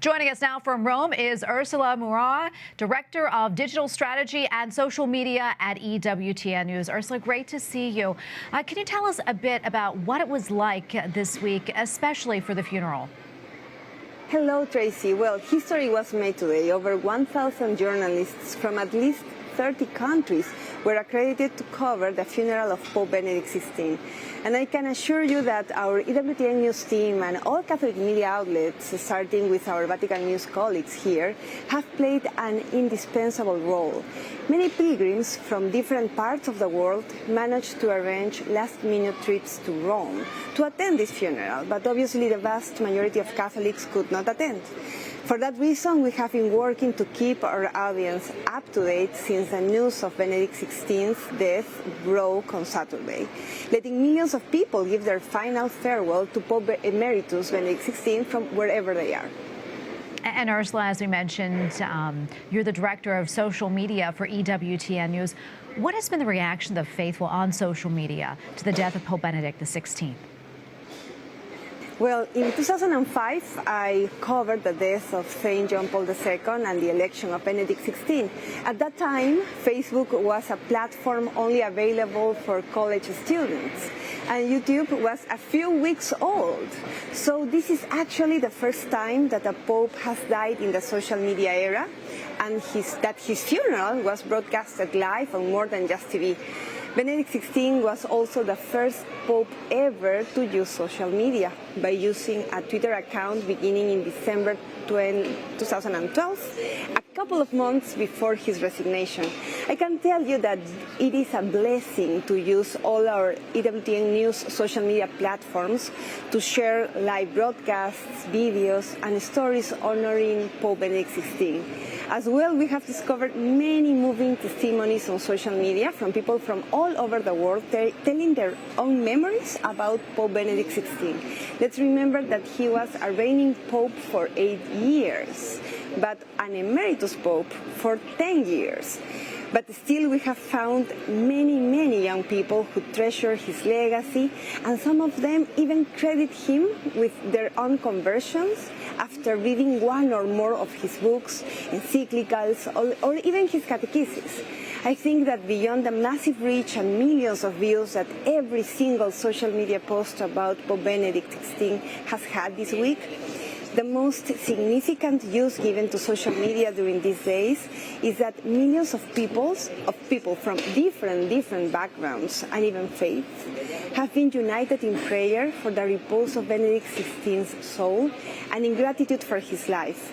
Joining us now from Rome is Ursula Murat, Director of Digital Strategy and Social Media at EWTN News. Ursula, great to see you. Can you tell us a bit about what it was like this week, especially for the funeral? Hello, Tracy. Well, history was made today. Over 1,000 journalists from at least 30 countries were accredited to cover the funeral of Pope Benedict XVI. And I can assure you that our EWTN News team and all Catholic media outlets, starting with our Vatican News colleagues here, have played an indispensable role. Many pilgrims from different parts of the world managed to arrange last-minute trips to Rome to attend this funeral, but obviously the vast majority of Catholics could not attend. For that reason, we have been working to keep our audience up to date since the news of Benedict XVI's death broke on Saturday, letting millions of people give their final farewell to Pope Emeritus Benedict XVI from wherever they are. And Ursula, as we mentioned, you're the Director of Social Media for EWTN News. What has been the reaction of the faithful on social media to the death of Pope Benedict XVI? Well, in 2005, I covered the death of St. John Paul II and the election of Benedict XVI. At that time, Facebook was a platform only available for college students, and YouTube was a few weeks old. So this is actually the first time that a pope has died in the social media era, and that his funeral was broadcasted live on more than just TV. Benedict XVI was also the first pope ever to use social media by using a Twitter account beginning in December 2012, a couple of months before his resignation. I can tell you that it is a blessing to use all our EWTN News social media platforms to share live broadcasts, videos, and stories honoring Pope Benedict XVI. As well, we have discovered many moving testimonies on social media from people from all over the world telling their own memories about Pope Benedict XVI. Let's remember that he was a reigning pope for 8 years, but an emeritus pope for 10 years. But still, we have found many young people who treasure his legacy, and some of them even credit him with their own conversions after reading one or more of his books, encyclicals, or even his catechesis. I think that beyond the massive reach and millions of views that every single social media post about Pope Benedict XVI has had this week, the most significant use given to social media during these days is that millions of people from different backgrounds and even faiths have been united in prayer for the repose of Benedict XVI's soul and in gratitude for his life.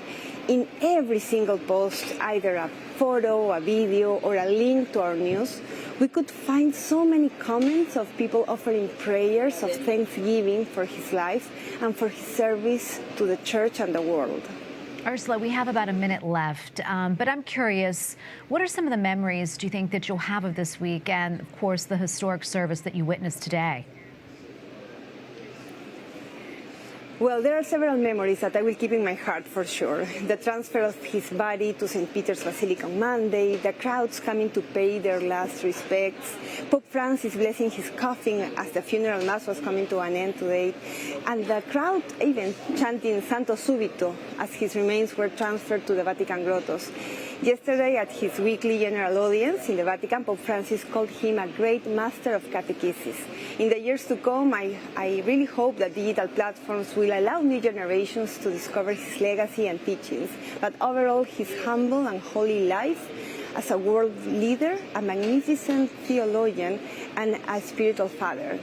In every single post, either a photo, a video, or a link to our news, we could find so many comments of people offering prayers of thanksgiving for his life and for his service to the church and the world. Ursula, we have about a minute left, but I'm curious, what are some of the memories, do you think, that you'll have of this week and, of course, the historic service that you witnessed today? Well, there are several memories that I will keep in my heart for sure. The transfer of his body to St. Peter's Basilica on Monday, the crowds coming to pay their last respects, Pope Francis blessing his coffin as the funeral mass was coming to an end today, and the crowd even chanting Santo Subito as his remains were transferred to the Vatican grottos. Yesterday, at his weekly general audience in the Vatican, Pope Francis called him a great master of catechesis. In the years to come, I really hope that digital platforms will allow new generations to discover his legacy and teachings, but overall, his humble and holy life as a world leader, a magnificent theologian, and a spiritual father.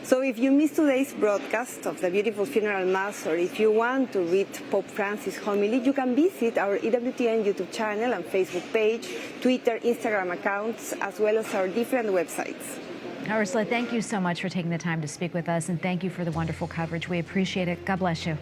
So if you missed today's broadcast of the beautiful funeral mass, or if you want to read Pope Francis' homily, you can visit our EWTN YouTube channel and Facebook page, Twitter, Instagram accounts, as well as our different websites. Ursula, thank you so much for taking the time to speak with us, and thank you for the wonderful coverage. We appreciate it. God bless you.